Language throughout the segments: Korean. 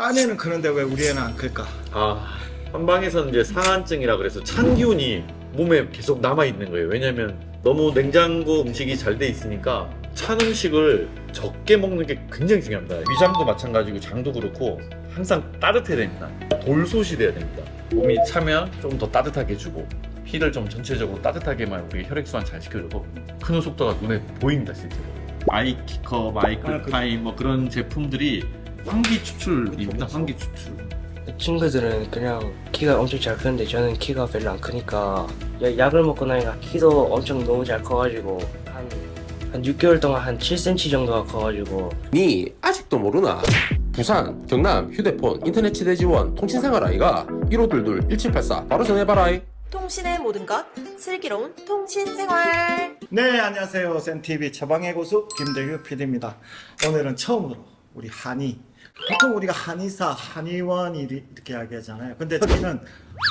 딴 애는 크는데 왜 우리 애는 안 클까? 한방에서는 이제 상한증이라 그래서 찬 기운이 몸에 계속 남아 있는 거예요. 왜냐면 너무 냉장고 음식이 잘 돼 있으니까 찬 음식을 적게 먹는 게 굉장히 중요합니다. 위장도 마찬가지고 장도 그렇고 항상 따뜻해야 됩니다. 돌솥이 돼야 됩니다. 몸이 차면 좀 더 따뜻하게 해주고 피를 좀 전체적으로 따뜻하게만 우리 혈액순환 잘 시켜줘도 크는 속도가 눈에 보입니다, 실제로. 아이키커, 아이클타임 뭐 그런 제품들이 환기 추출입니다. 환기 추출. 친구들은 그냥 키가 엄청 잘 크는데 저는 키가 별로 안 크니까 약을 먹고 나니까 키도 엄청 너무 잘 커가지고 한 6개월 동안 한 7cm 정도가 커가지고. 니 아직도 모르나? 부산, 경남, 휴대폰, 인터넷 치대 지원, 통신생활 아이가 1522-1784 바로 전해봐라. 통신의 모든 것 슬기로운 통신생활. 네, 안녕하세요. 센TV 처방의 고수 김대규 PD입니다. 오늘은 처음으로 우리 한의, 보통 우리가 한의사, 한의원 이렇게 이야기하잖아요. 근데 저희는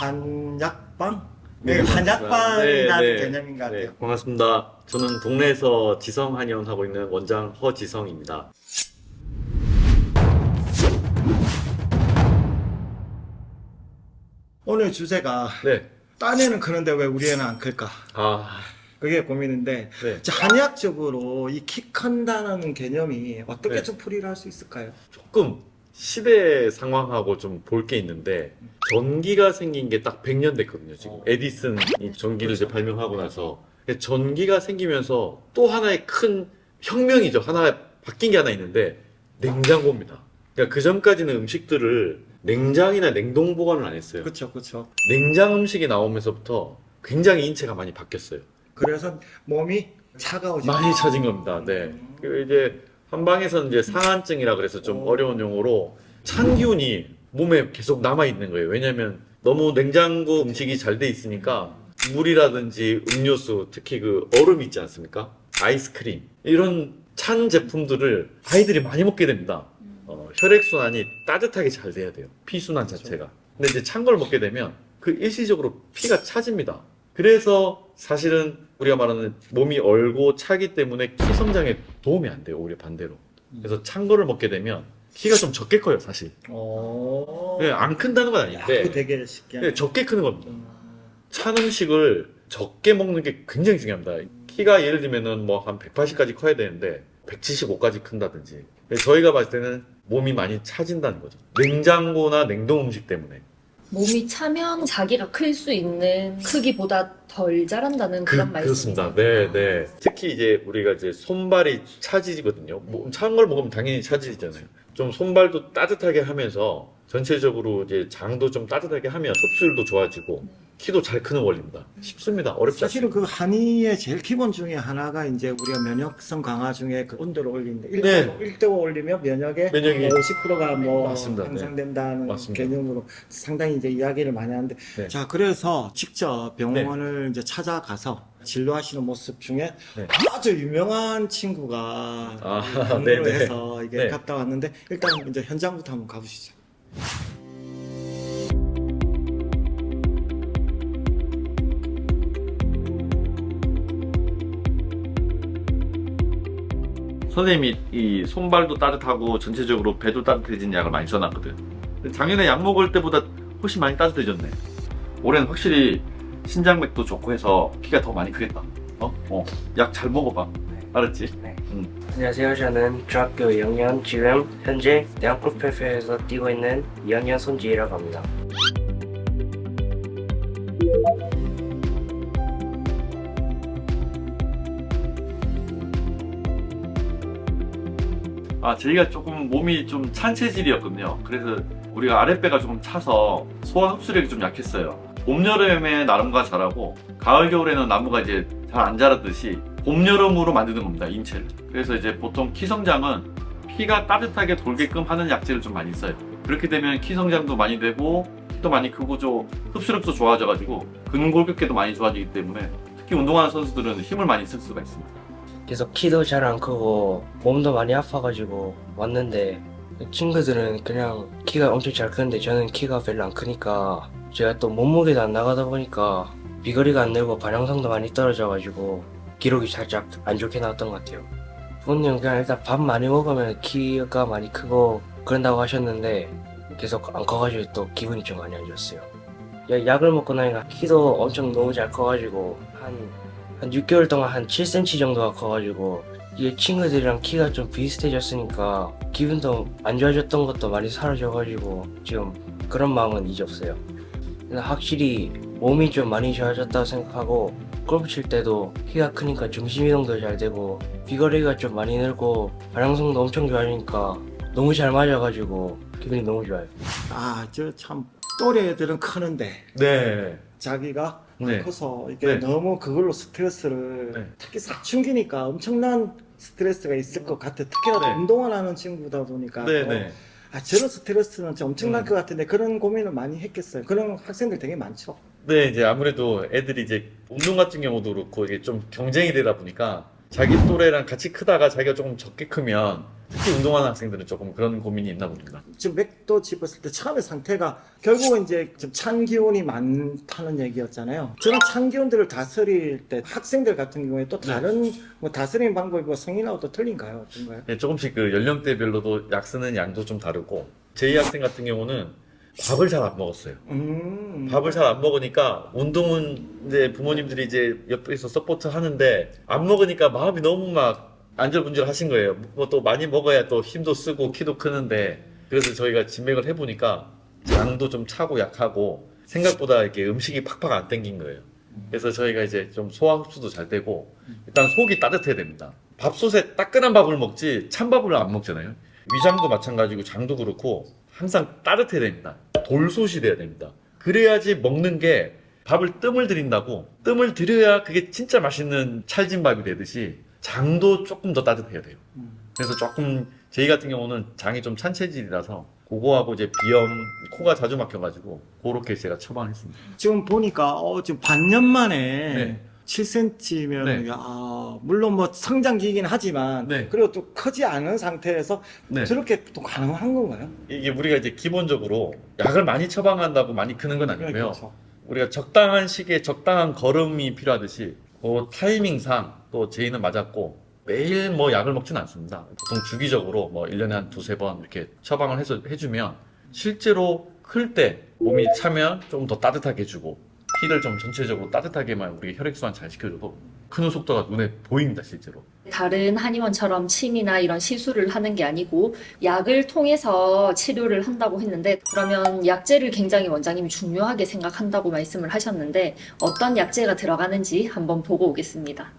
한약방? 네, 한약방이라는 개념인 것 같아요. 반갑습니다. 저는 동네에서 지성 한의원 하고 있는 원장 허지성입니다. 오늘 주제가 네. 딴 애는 크는데 왜 우리 애는 안 클까? 그게 고민인데, 네. 한의학적으로 이 키 큰다는 개념이 어떻게 네. 좀 풀이를 할 수 있을까요? 조금 시대 상황하고 좀 볼 게 있는데 전기가 생긴 게 딱 100년 됐거든요. 지금 에디슨이 전기를 이제 발명하고 나서 전기가 생기면서 또 하나의 큰 혁명이죠. 하나 바뀐 게 하나 있는데 냉장고입니다. 그러니까 그 전까지는 음식들을 냉장이나 냉동 보관을 안 했어요. 그렇죠, 그렇죠. 냉장 음식이 나오면서부터 굉장히 인체가 많이 바뀌었어요. 그래서 몸이 차가워지고 많이 차진 겁니다. 네. 그리고 이제 한방에서는 이제 상한증이라 그래서 좀 어려운 용어로 찬 기운이 몸에 계속 남아 있는 거예요. 왜냐면 너무 냉장고 음식이 잘 돼 있으니까 물이라든지 음료수, 특히 그 얼음 있지 않습니까? 아이스크림 이런 찬 제품들을 아이들이 많이 먹게 됩니다. 혈액순환이 따뜻하게 잘 돼야 돼요. 피순환 자체가. 근데 이제 찬 걸 먹게 되면 그 일시적으로 피가 차집니다. 그래서 사실은 우리가 말하는 몸이 얼고 차기 때문에 키 성장에 도움이 안 돼요. 오히려 반대로. 그래서 찬 거를 먹게 되면 키가 좀 적게 커요, 사실. 안 큰다는 건 그거 아닌데 되게 신기하네. 적게 크는 겁니다. 찬 음식을 적게 먹는 게 굉장히 중요합니다. 키가 예를 들면은 뭐 한 180까지 커야 되는데 175까지 큰다든지. 저희가 봤을 때는 몸이 많이 차진다는 거죠. 냉장고나 냉동 음식 때문에. 몸이 차면 자기가 클 수 있는 크기보다 덜 자란다는 그런 그렇습니다. 말씀이세요? 네, 네. 특히 이제 우리가 이제 손발이 차지거든요. 찬 걸 먹으면 당연히 차지잖아요. 좀 손발도 따뜻하게 하면서 전체적으로 이제 장도 좀 따뜻하게 하면 흡수율도 좋아지고 키도 잘 크는 원리입니다. 쉽습니다. 어렵지 사실은 않습니다. 그 한의의 제일 기본 중에 하나가 이제 우리가 면역성 강화 중에 그 온도를 올리는데 1도, 네. 1도 올리면 면역이 면역이 50%가 뭐 맞습니다. 향상된다는 맞습니다. 개념으로 상당히 이제 이야기를 많이 하는데 네. 자, 그래서 직접 병원을 이제 찾아가서 진료하시는 모습 중에 네. 아주 유명한 친구가 방문을 네네. 해서 이게 네. 갔다 왔는데 일단 이제 현장부터 한번 가보시죠. 선생님이 이 손발도 따뜻하고 전체적으로 배도 따뜻해진 약을 많이 써놨거든. 작년에 약 먹을 때보다 훨씬 많이 따뜻해졌네. 올해는 확실히 신장맥도 좋고 해서 키가 더 많이 크겠다. 약 잘 먹어봐. 알았지? 네. 안녕하세요. 저는 중학교 2학년, 지금 현재 대학 프로페서에서 뛰고 있는 2학년 손지희라고 합니다. 저희가 조금 몸이 좀 찬 체질이었거든요. 그래서 우리가 아랫배가 조금 차서 소화 흡수력이 좀 약했어요. 봄, 여름에 나무가 자라고 가을, 겨울에는 나무가 이제 잘 안 자라듯이 봄, 여름으로 만드는 겁니다. 인체를. 그래서 이제 보통 키 성장은 피가 따뜻하게 돌게끔 하는 약재를 좀 많이 써요. 그렇게 되면 키 성장도 많이 되고 키도 많이 크고 흡수력도 좋아져가지고 근골격계도 많이 좋아지기 때문에 특히 운동하는 선수들은 힘을 많이 쓸 수가 있습니다. 계속 키도 잘 안 크고 몸도 많이 아파가지고 왔는데 친구들은 그냥 키가 엄청 잘 크는데 저는 키가 별로 안 크니까 제가 또 몸무게도 안 나가다 보니까 비거리가 안 늘고 반영성도 많이 떨어져가지고 기록이 살짝 안 좋게 나왔던 것 같아요. 부모님 그냥 일단 밥 많이 먹으면 키가 많이 크고 그런다고 하셨는데 계속 안 커가지고 또 기분이 좀 많이 안 좋았어요. 약을 먹고 나니까 키도 엄청 너무 잘 커가지고 한 6개월 동안 한 7cm 정도가 커가지고 이게 친구들이랑 키가 좀 비슷해졌으니까 기분도 안 좋아졌던 것도 많이 사라져가지고 지금 그런 마음은 이제 없어요. 근데 확실히 몸이 좀 많이 좋아졌다고 생각하고 골프 칠 때도 키가 크니까 중심이동도 잘 되고 비거리가 좀 많이 늘고 발향성도 엄청 좋아지니까 너무 잘 맞아가지고 기분이 너무 좋아요. 아, 저 참 또래 애들은 크는데 네. 자기가 네. 커서 이게 네. 너무 그걸로 스트레스를 네. 특히 사춘기니까 엄청난 스트레스가 있을 것 같아. 특히나 네. 운동을 하는 친구다 보니까 네, 또 네. 아, 저런 스트레스는 좀 엄청날 음. 것 같은데 그런 고민을 많이 했겠어요. 그런 학생들 되게 많죠. 네, 이제 아무래도 애들이 이제 운동 같은 경우도 그렇고 이게 좀 경쟁이 되다 보니까 자기 또래랑 같이 크다가 자기가 조금 적게 크면 특히 운동하는 학생들은 조금 그런 고민이 있나 봅니다. 지금 맥도 짚었을 때 처음에 상태가 결국은 이제 좀 찬 기운이 많다는 얘기였잖아요. 저런 찬 기운들을 다스릴 때 학생들 같은 경우에 또 다른 뭐 다스리는 방법이 뭐 성인하고 또 틀린가요? 어떤가요? 네, 조금씩 그 연령대별로도 약 쓰는 양도 좀 다르고 제2 학생 같은 경우는 밥을 잘 안 먹었어요. 밥을 잘 안 먹으니까 운동은 이제 부모님들이 이제 옆에서 서포트 하는데 안 먹으니까 마음이 너무 막 안절분절 하신 거예요. 뭐 또 많이 먹어야 또 힘도 쓰고 키도 크는데 그래서 저희가 진맥을 해보니까 장도 좀 차고 약하고 생각보다 이렇게 음식이 팍팍 안 땡긴 거예요. 그래서 저희가 이제 좀 소화 흡수도 잘 되고 일단 속이 따뜻해야 됩니다. 밥솥에 따끈한 밥을 먹지 찬밥을 안 먹잖아요. 위장도 마찬가지고 장도 그렇고 항상 따뜻해야 됩니다. 돌솥이 돼야 됩니다. 그래야지 먹는 게 밥을 뜸을 들인다고 뜸을 들여야 그게 진짜 맛있는 찰진밥이 되듯이 장도 조금 더 따뜻해야 돼요. 그래서 조금 저희 같은 경우는 장이 좀 찬 체질이라서 그거하고 이제 비염, 코가 자주 막혀가지고 그렇게 제가 처방했습니다. 지금 보니까 지금 반년 만에 네. 7cm면 네. 물론 뭐 성장기이긴 하지만 네. 그리고 또 크지 않은 상태에서 네. 저렇게 또 가능한 건가요? 이게 우리가 이제 기본적으로 약을 많이 처방한다고 많이 크는 건 아니고요. 그렇죠. 우리가 적당한 시기에 적당한 걸음이 필요하듯이 그 타이밍상 또 제이는 맞았고 매일 뭐 약을 먹지는 않습니다. 보통 주기적으로 뭐 1년에 한 두세 번 이렇게 처방을 해서 해주면 실제로 클 때 몸이 차면 좀 더 따뜻하게 해주고 피를 좀 전체적으로 따뜻하게만 우리 혈액순환 잘 시켜줘도 크는 속도가 눈에 보입니다, 실제로. 다른 한의원처럼 침이나 이런 시술을 하는 게 아니고 약을 통해서 치료를 한다고 했는데 그러면 약재를 굉장히 원장님이 중요하게 생각한다고 말씀을 하셨는데 어떤 약재가 들어가는지 한번 보고 오겠습니다.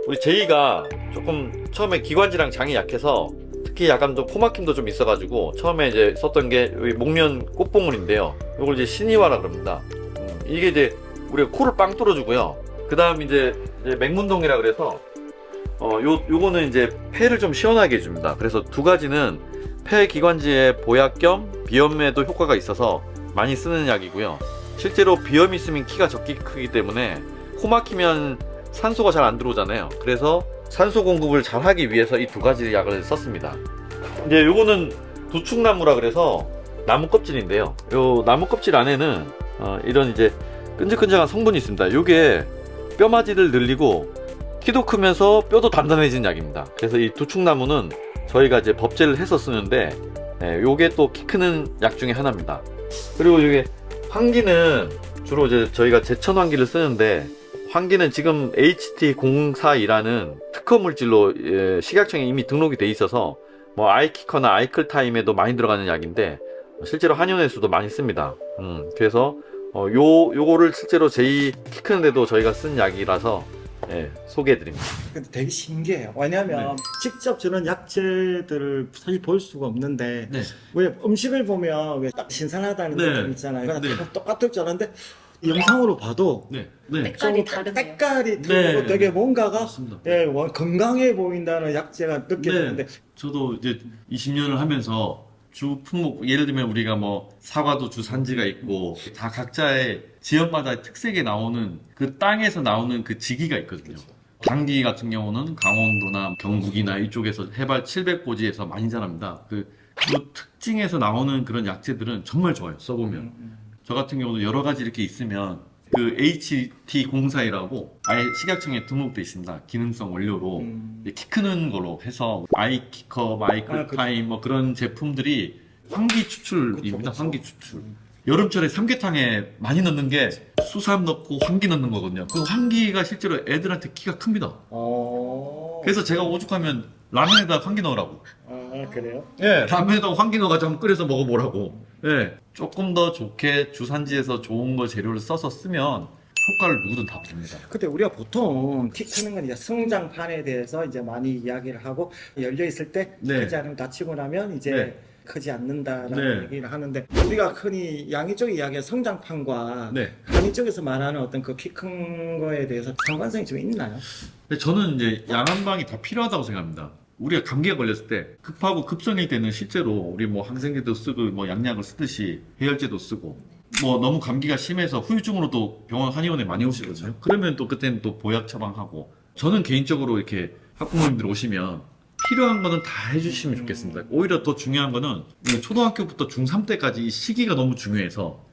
우리 제이가 조금 처음에 기관지랑 장이 약해서 특히 약간 좀 코막힘도 좀 있어가지고 처음에 이제 썼던 게 여기 목면 꽃봉울인데요. 이걸 이제 신이화라 그럽니다. 이게 이제 우리가 코를 빵 뚫어주고요. 그 다음 이제 맹문동이라 그래서 요거는 이제 폐를 좀 시원하게 해줍니다. 그래서 두 가지는 폐 기관지의 보약 겸 비염에도 효과가 있어서 많이 쓰는 약이고요. 실제로 비염이 있으면 키가 적게 크기 때문에 코 막히면 산소가 잘 안 들어오잖아요. 그래서 산소 공급을 잘 하기 위해서 이 두 가지 약을 썼습니다. 이제 요거는 두축나무라 그래서 나무 껍질인데요. 요 나무 껍질 안에는 이런 이제 끈적끈적한 성분이 있습니다. 요게 뼈마디를 늘리고 키도 크면서 뼈도 단단해진 약입니다. 그래서 이 두축나무는 저희가 이제 법제를 해서 쓰는데 요게 또 키 크는 약 중에 하나입니다. 그리고 이게 황기는 주로 이제 저희가 제천 황기를 쓰는데 황기는 지금 HT042라는 특허 물질로 식약청에 이미 등록이 돼 있어서 뭐 아이키커나 아이클타임에도 많이 들어가는 약인데 실제로 한의원에서도 많이 씁니다. 그래서 요거를 실제로 제이 키 크는데도 저희가 쓴 약이라서 소개해드립니다. 근데 되게 신기해요. 왜냐하면 직접 저런 약재들을 사실 볼 수가 없는데 왜 음식을 보면 왜 딱 신선하다는 느낌 있잖아요. 그냥 다 똑같을 줄 알았는데 영상으로 봐도 색깔이 다르네요. 색깔이 틀리고 되게 뭔가가 맞습니다. 건강해 보인다는 약재가 느껴지는데 저도 이제 20년을 하면서 주 품목, 예를 들면 우리가 뭐 사과도 주 산지가 있고 다 각자의 지역마다 특색에 나오는 그 땅에서 나오는 그 지기가 있거든요. 당귀 같은 경우는 강원도나 경북이나 이쪽에서 해발 700고지에서 많이 자랍니다. 그 특징에서 나오는 그런 약재들은 정말 좋아요. 써보면. 저 같은 경우도 여러 가지 이렇게 있으면 그 HT041이라고 아예 식약청에 등록돼 있습니다. 기능성 원료로 키 크는 걸로 해서 아이키커, 마이클타임 뭐 그런 제품들이 환기 추출입니다. 그쵸. 환기 추출. 여름철에 삼계탕에 많이 넣는 게 수삼 넣고 환기 넣는 거거든요. 그 환기가 실제로 애들한테 키가 큽니다. 그래서 제가 오죽하면 라면에다 환기 넣으라고. 아, 그래요? 예, 라면에다 환기 넣어가지고 한번 끓여서 먹어보라고. 예, 조금 더 좋게 주산지에서 좋은 거 재료를 써서 쓰면 효과를 누구든 다 봅니다. 근데 우리가 보통 키 크는 건 이제 성장판에 대해서 이제 많이 이야기를 하고 열려 있을 때 네. 크지 않으면 다치고 나면 이제 네. 크지 않는다라는 네. 얘기를 하는데 우리가 흔히 양이 쪽이 이야기하는 성장판과 네. 한이 쪽에서 말하는 어떤 그 키 큰 거에 대해서 상관성이 좀 있나요? 근데 저는 이제 양 한 방이 다 필요하다고 생각합니다. 우리가 감기에 걸렸을 때 급하고 급성일 때는 실제로 우리 뭐 항생제도 쓰고 뭐 양약을 쓰듯이 해열제도 쓰고 뭐 너무 감기가 심해서 후유증으로도 병원 한의원에 많이 오시거든요. 그러면 또 그때는 또 보약 처방하고 저는 개인적으로 이렇게 학부모님들 오시면 필요한 거는 다 해주시면 좋겠습니다. 오히려 더 중요한 거는 초등학교부터 중3 때까지 이 시기가 너무 중요해서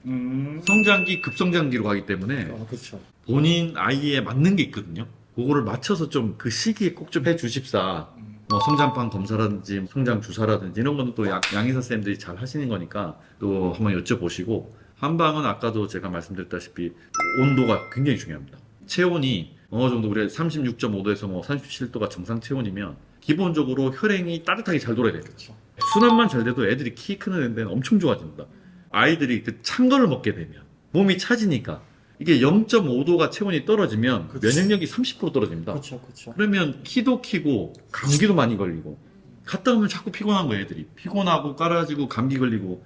성장기, 급성장기로 가기 때문에 그렇죠. 본인 아이에 맞는 게 있거든요. 그거를 맞춰서 좀 그 시기에 꼭 좀 해주십사. 뭐 성장판 검사라든지 성장 주사라든지 이런 거는 또 양의사 쌤들이 잘 하시는 거니까 또 한번 여쭤보시고 한방은 아까도 제가 말씀드렸다시피 온도가 굉장히 중요합니다. 체온이 어느 정도 우리가 36.5도에서 뭐 37도가 정상 체온이면 기본적으로 혈행이 따뜻하게 잘 돌아야 돼요. 그렇죠. 순환만 잘 돼도 애들이 키 크는 데는 엄청 좋아집니다. 아이들이 그 찬 거를 먹게 되면 몸이 차지니까 이게 0.5도가 체온이 떨어지면 그쵸. 면역력이 30% 떨어집니다. 그렇죠, 그렇죠. 그러면 키도 키고 감기도 많이 걸리고 갔다 오면 자꾸 피곤한 거예요. 애들이 피곤하고 깔아지고 감기 걸리고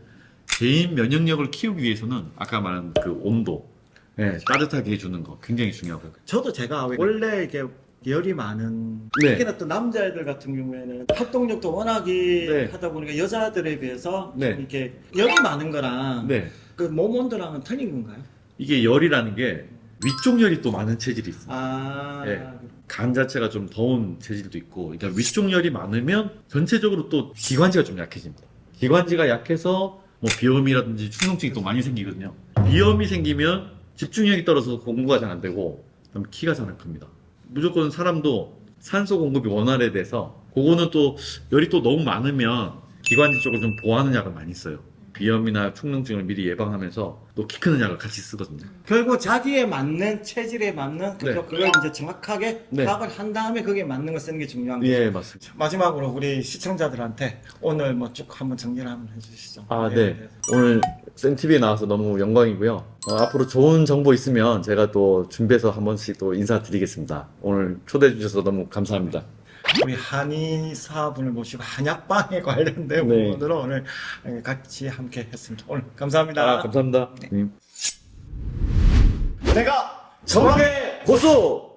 개인 면역력을 키우기 위해서는 아까 말한 그 온도 따뜻하게 해주는 거 굉장히 중요하고 저도 제가 원래 이게 열이 많은 네. 특히나 또 남자애들 같은 경우에는 활동력도 워낙에 네. 하다 보니까 여자들에 비해서 네. 좀 이렇게 열이 많은 거랑 네. 그 몸 온도랑은 틀린 건가요? 이게 열이라는 게 위쪽 열이 또 많은 체질이 있습니다. 아, 네. 간 자체가 좀 더운 체질도 있고, 그러니까 위쪽 열이 많으면 전체적으로 또 기관지가 좀 약해집니다. 기관지가 약해서 뭐 비염이라든지 축농증이 또 많이 생기거든요. 비염이 생기면 집중력이 떨어져서 공부가 잘 안 되고, 그럼 키가 잘 안 큽니다. 무조건 사람도 산소 공급이 원활해야 돼서, 그거는 또 열이 또 너무 많으면 기관지 쪽을 좀 보호하는 약을 많이 써요. 비염이나 축농증을 미리 예방하면서 또 키 크는 약을 같이 쓰거든요. 결국 자기에 맞는 체질에 맞는 네. 그걸 이제 정확하게 네. 파악을 한 다음에 거기에 맞는 걸 쓰는 게 중요한 거죠. 예, 맞습니다. 마지막으로 우리 시청자들한테 오늘 뭐 쭉 한번 정리를 한번 해주시죠. 아, 네. 오늘 센TV에 나와서 너무 영광이고요. 앞으로 좋은 정보 있으면 제가 또 준비해서 한 번씩 또 인사드리겠습니다. 오늘 초대해 주셔서 너무 감사합니다. 우리 한의사분을 모시고 한약방에 관련된 네. 부분으로 오늘 같이 함께 했습니다. 오늘 감사합니다. 감사합니다. 내가 처방의 고수!